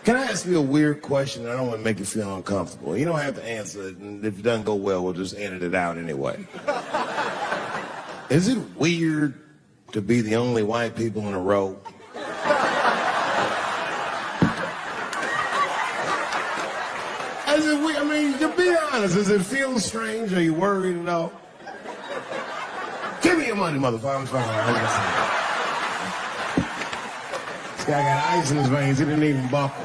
Can I ask you a weird question? I don't want to make you feel uncomfortable. You don't have to answer it, and if it doesn't go well, we'll just edit it out anyway. Is it weird to be the only white people in a row? Is it weird? I mean, to be honest, does it feel strange? Are you worried at all? Give me your money, motherfucker. I'm fine. This guy got ice in his veins. He didn't even buckle.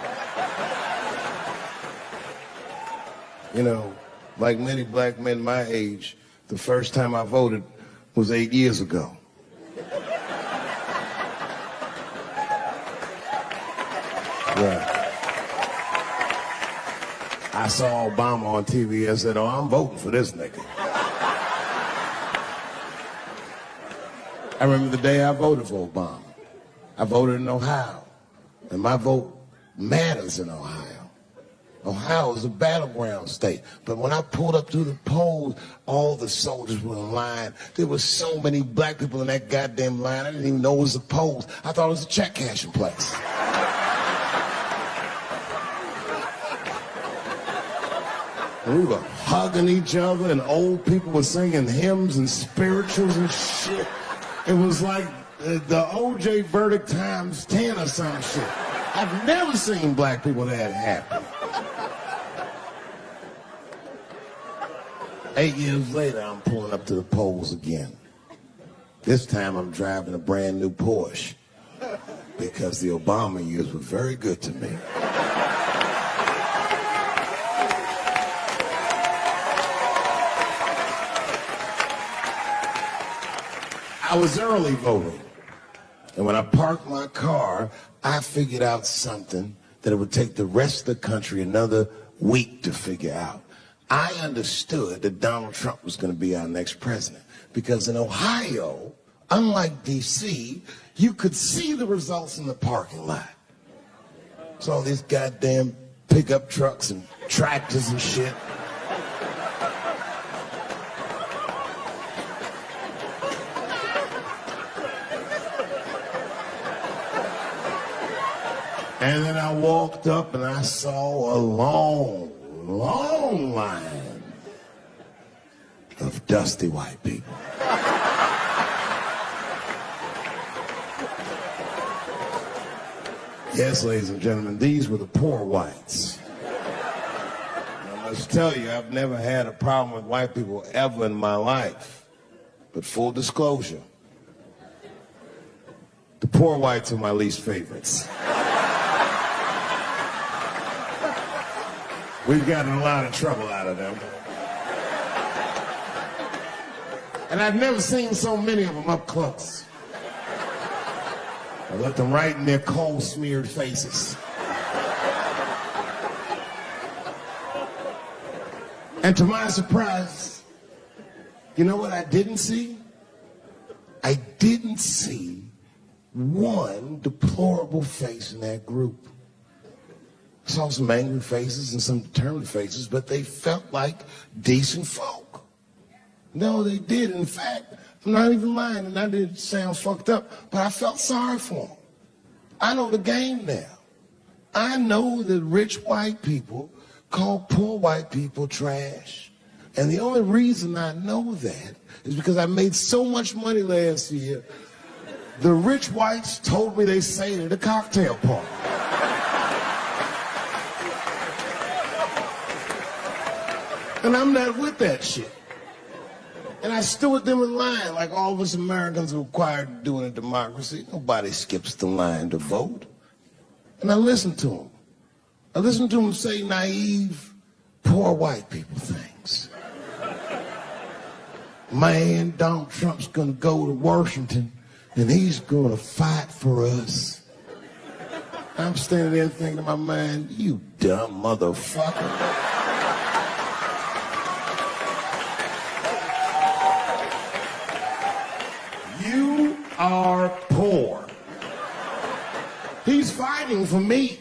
You know, like many black men my age, the first time I voted was 8 years ago. Yeah. I saw Obama on TV and said, oh, I'm voting for this nigga. I remember the day I voted for Obama. I voted in Ohio, and my vote matters in Ohio. Ohio is a battleground state. But when I pulled up to the polls, all the soldiers were in line. There were so many black people in that goddamn line, I didn't even know it was a poll. I thought it was a check cashing place. And we were hugging each other, and old people were singing hymns and spirituals and shit. It was like the OJ verdict times 10 or some shit. I've never seen black people that happy. 8 years later, I'm pulling up to the polls again. This time I'm driving a brand new Porsche because the Obama years were very good to me. I was early voting, and when I parked my car, I figured out something that it would take the rest of the country another week to figure out. I understood that Donald Trump was going to be our next president because in Ohio, unlike D.C., you could see the results in the parking lot. So all these goddamn pickup trucks and tractors and shit. And then I walked up and I saw a long line of dusty white people. Yes, ladies and gentlemen, these were the poor whites. I must tell you, I've never had a problem with white people ever in my life. But full disclosure, the poor whites are my least favorites. We've gotten a lot of trouble out of them. And I've never seen so many of them up close. I looked them right in their coal-smeared faces. And to my surprise, you know what I didn't see? I didn't see one deplorable face in that group. I saw some angry faces and some determined faces, but they felt like decent folk. No, they did. In fact, I'm not even lying, and that did sound fucked up, but I felt sorry for them. I know the game now. I know that rich white people call poor white people trash. And the only reason I know that is because I made so much money last year, the rich whites told me they sang at a cocktail party. And I'm not with that shit. And I stood with them in line like all of us Americans are required to do in a democracy. Nobody skips the line to vote. And I listened to them. I listened to them say naive, poor white people things. Man, Donald Trump's gonna go to Washington and he's gonna fight for us. I'm standing there thinking to my mind, you dumb motherfucker. You are poor. He's fighting for me.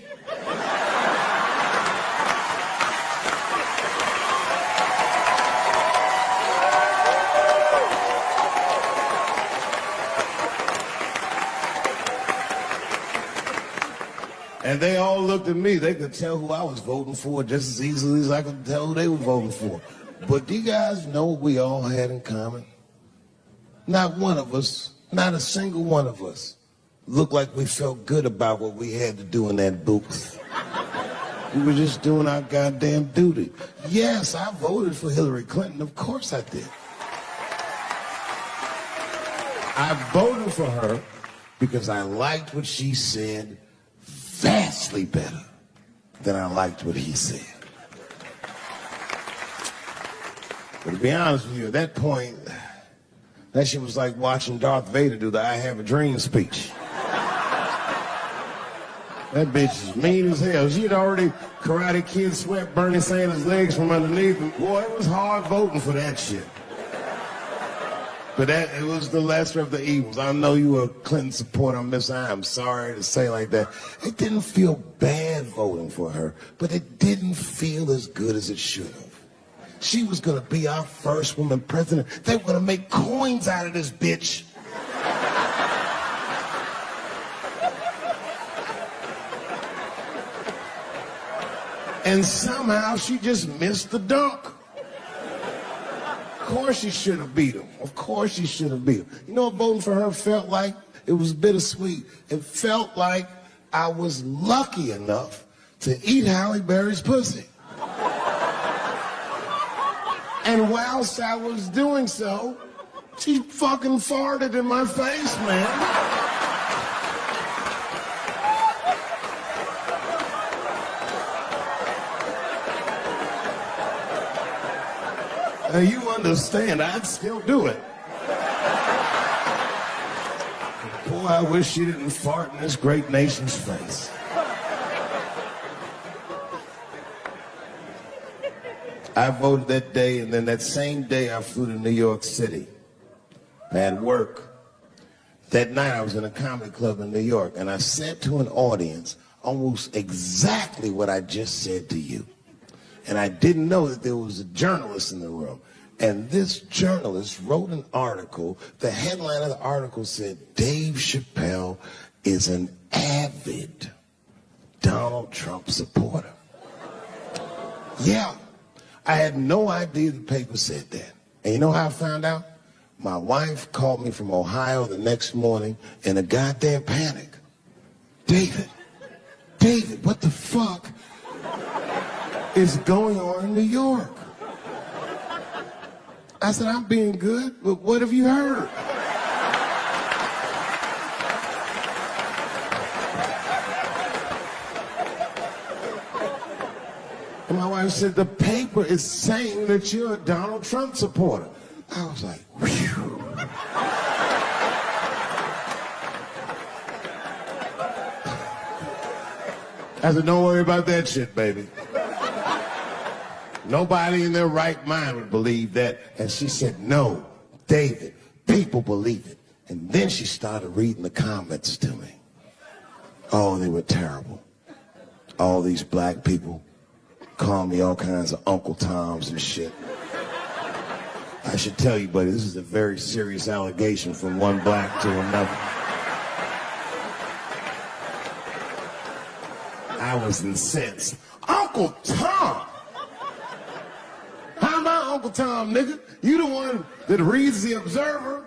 And they all looked at me. They could tell who I was voting for just as easily as I could tell who they were voting for. But do you guys know what we all had in common? Not one of us, not a single one of us, looked like we felt good about what we had to do in that booth. We were just doing our goddamn duty. Yes, I voted for Hillary Clinton. Of course I did. I voted for her because I liked what she said vastly better than I liked what he said. But to be honest with you, at that point, that shit was like watching Darth Vader do the I Have a Dream speech. That bitch is mean as hell. She'd already Karate Kid swept Bernie Sanders' legs from underneath him. Boy, it was hard voting for that shit. But it was the lesser of the evils. I know you were a Clinton supporter, Miss I. I'm sorry to say like that. It didn't feel bad voting for her, but it didn't feel as good as it should have. She was gonna be our first woman president. They were gonna make coins out of this bitch. And somehow she just missed the dunk. Of course she should have beat him. Of course she should have beat him. You know what voting for her felt like? It was bittersweet. It felt like I was lucky enough to eat Halle Berry's pussy. And whilst I was doing so, she fucking farted in my face, man. Now you understand, I'd still do it. Boy, I wish she didn't fart in this great nation's face. I voted that day, and then that same day I flew to New York City. I had work. That night I was in a comedy club in New York, and I said to an audience almost exactly what I just said to you. And I didn't know that there was a journalist in the room. And this journalist wrote an article. The headline of the article said, Dave Chapelle is an avid Donald Trump supporter. Yeah. I had no idea the paper said that. And you know how I found out? My wife called me from Ohio the next morning in a goddamn panic. David, what the fuck is going on in New York? I said, I'm being good, but what have you heard? And my wife said, the paper is saying that you're a Donald Trump supporter. I was like, whew. I said, don't worry about that shit, baby. Nobody in their right mind would believe that. And she said, no, David, people believe it. And then she started reading the comments to me. Oh, they were terrible. All these black people call me all kinds of Uncle Toms and shit. I should tell you, buddy, this is a very serious allegation from one black to another. I was incensed. Uncle Tom! How am I Uncle Tom, nigga? You the one that reads the Observer.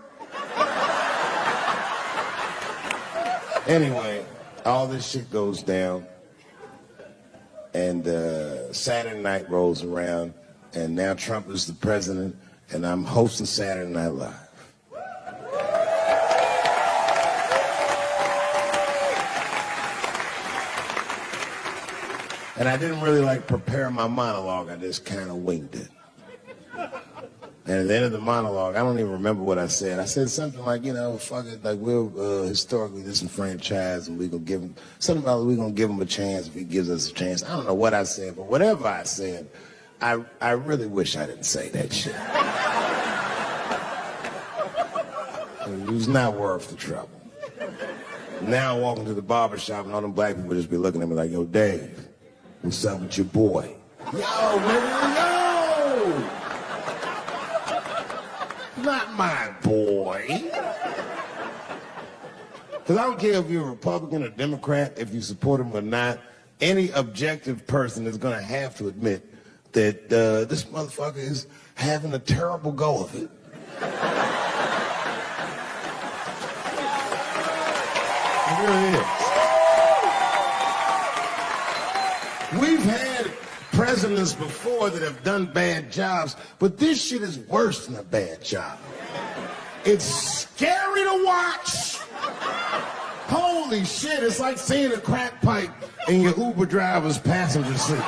Anyway, all this shit goes down. And Saturday night rolls around, and now Trump is the president, and I'm hosting Saturday Night Live. And I didn't really prepare my monologue. I just kind of winged it. And at the end of the monologue, I don't even remember what I said. I said something like, fuck it, we're historically disenfranchised, and we're going to give him, something about we're going to give him a chance if he gives us a chance. I don't know what I said, but whatever I said, I really wish I didn't say that shit. It was not worth the trouble. Now I walk into the barbershop, and all them black people just be looking at me like, yo, Dave, what's up with your boy? Yo, man, yo! Not my boy. Because I don't care if you're a Republican or Democrat, if you support him or not, any objective person is going to have to admit that this motherfucker is having a terrible go of it. It really is. We've had presidents before that have done bad jobs, but this shit is worse than a bad job. It's scary to watch. Holy shit, it's like seeing a crack pipe in your Uber driver's passenger seat.